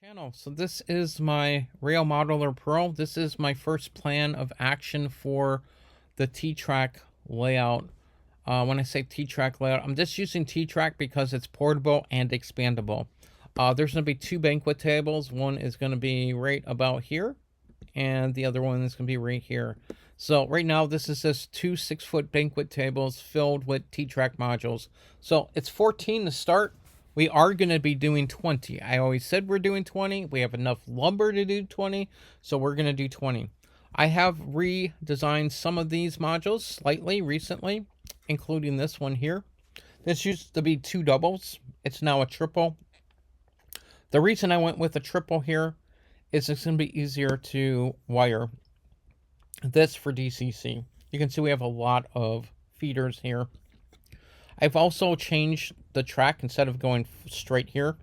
Channel. So this is my Railmodeller Pro. This is my first plan of action for the T-trak layout. When I say T-trak layout, I'm just using T-trak because it's portable and expandable. There's going to be two banquet tables. One is going to be right about here, and the other one is going to be right here. So right now, this is just two 6-foot banquet tables filled with T-trak modules. So it's 14 to start. We are going to be doing 20. I always said we're doing 20. We have enough lumber to do 20, so we're going to do 20. I have redesigned some of these modules slightly recently, including this one here. This used to be two doubles. It's now a triple. The reason I went with a triple here is it's going to be easier to wire this for DCC. You can see we have a lot of feeders here. I've also changed the track. Instead of going straight here,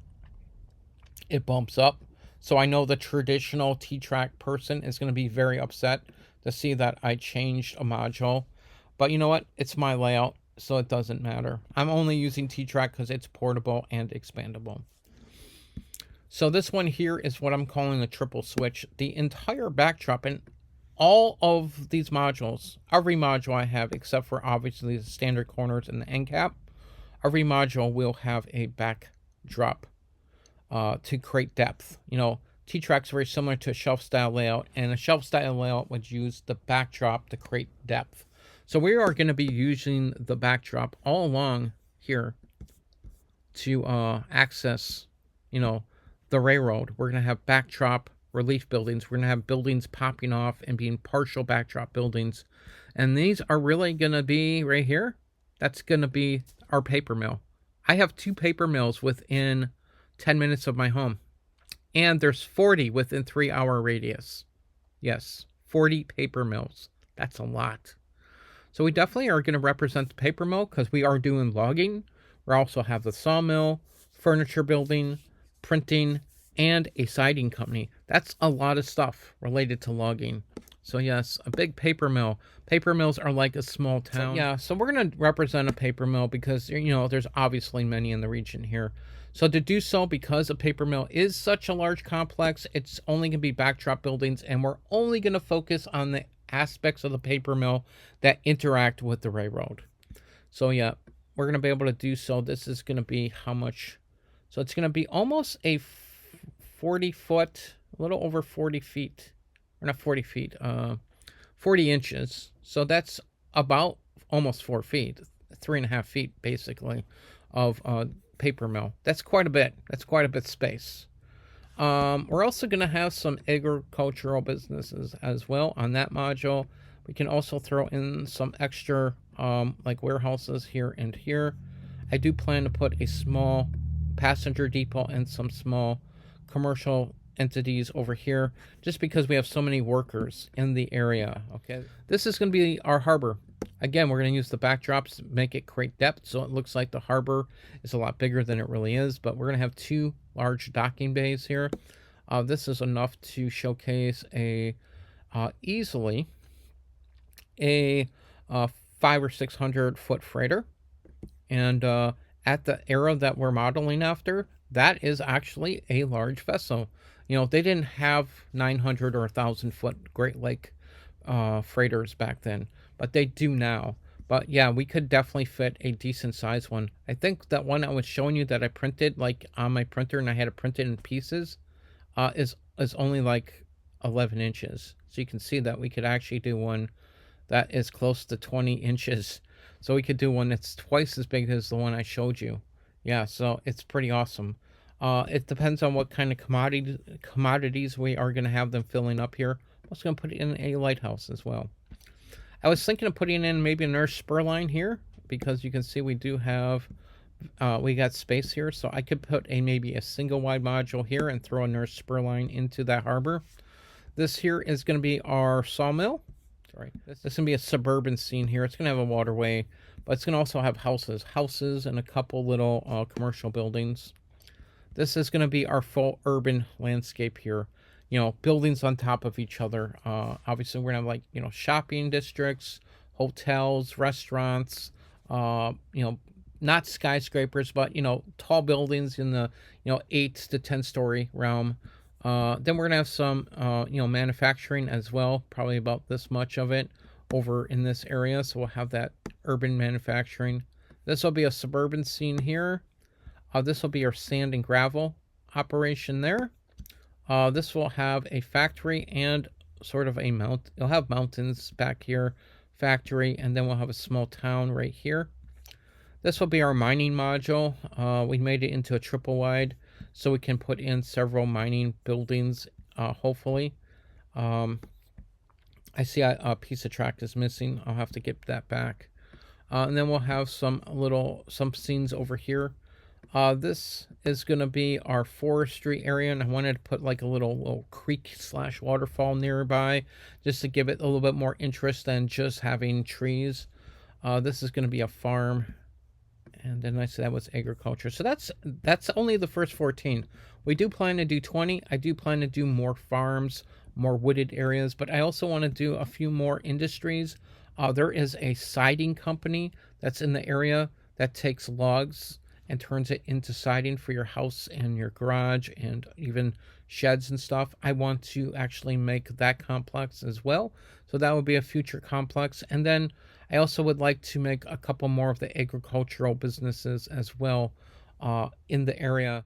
it bumps up. So I know the traditional T-trak person is going to be very upset to see that I changed a module. But you know what? It's my layout, so it doesn't matter. I'm only using T-trak because it's portable and expandable. So this one here is what I'm calling a triple switch. The entire backdrop and all of these modules, every module I have, except for obviously the standard corners and the end cap, every module will have a backdrop to create depth. You know, T-trak's very similar to a shelf style layout, and a shelf style layout would use the backdrop to create depth. So we are going to be using the backdrop all along here to access, you know, the railroad. We're going to have backdrop relief buildings. We're going to have buildings popping off and being partial backdrop buildings. And these are really going to be right here. That's going to be our paper mill. I have 2 paper mills within 10 minutes of my home. And there's 40 within 3-hour radius. Yes, 40 paper mills. That's a lot. So we definitely are going to represent the paper mill because we are doing logging. We also have the sawmill, furniture building, printing, and a siding company. That's a lot of stuff related to logging. So yes, a big paper mill. Paper mills are like a small town. So we're going to represent a paper mill because, you know, there's obviously many in the region here. So to do so, because a paper mill is such a large complex, it's only going to be backdrop buildings, and we're only going to focus on the aspects of the paper mill that interact with the railroad. So yeah, we're going to be able to do so. This is going to be how much? So it's going to be almost a 40 foot, a little over 40 feet, or not 40 feet, 40 inches. So that's about almost 4 feet, 3.5 feet basically of paper mill. That's quite a bit. That's quite a bit of space. We're also going to have some agricultural businesses as well on that module. We can also throw in some extra like warehouses here and here. I do plan to put a small passenger depot and some small commercial entities over here just because we have so many workers in the area. Okay, this is going to be our harbor. Again, we're going to use the backdrops to make it create depth so it looks like the harbor is a lot bigger than it really is, but we're going to have 2 large docking bays here. This is enough to showcase a easily a 500 or 600 foot freighter. And at the era that we're modeling after, that is actually a large vessel. You know, they didn't have 900 or 1,000 foot Great Lake freighters back then, but they do now. But yeah, we could definitely fit a decent size one. I think that one I was showing you that I printed like on my printer and I had it printed in pieces is only like 11 inches. So you can see that we could actually do one that is close to 20 inches. So we could do one that's twice as big as the one I showed you. Yeah, so it's pretty awesome. It depends on what kind of commodities we are going to have them filling up here. I'm also going to put in a lighthouse as well. I was thinking of putting in maybe a nurse spur line here because you can see we do have, we got space here. So I could put maybe a single wide module here and throw a nurse spur line into that harbor. This here is going to be our sawmill. Sorry, this is going to be a suburban scene here. It's going to have a waterway, but it's going to also have houses and a couple little commercial buildings. This is going to be our full urban landscape here. You know, buildings on top of each other. Obviously, we're going to have, like, you know, shopping districts, hotels, restaurants, you know, not skyscrapers, but tall buildings in the 8 to 10 story realm. Then we're gonna have some manufacturing as well, probably about this much of it over in this area. So we'll have that urban manufacturing. This will be a suburban scene here. This will be our sand and gravel operation there. This will have a factory and sort of a mount. It'll have mountains back here, factory, and then we'll have a small town right here. This will be our mining module. We made it into a triple wide, so we can put in several mining buildings, hopefully. I see a piece of track is missing. I'll have to get that back. And then we'll have some scenes over here. This is going to be our forestry area, and I wanted to put like a little creek / waterfall nearby, just to give it a little bit more interest than just having trees. This is going to be a farm, and then I said that was agriculture. So that's only the first 14. We do plan to do 20. I do plan to do more farms, more wooded areas, but I also want to do a few more industries. There is a siding company that's in the area that takes logs and turns it into siding for your house and your garage and even sheds and stuff. I want to actually make that complex as well. So that would be a future complex. And then I also would like to make a couple more of the agricultural businesses as well in the area.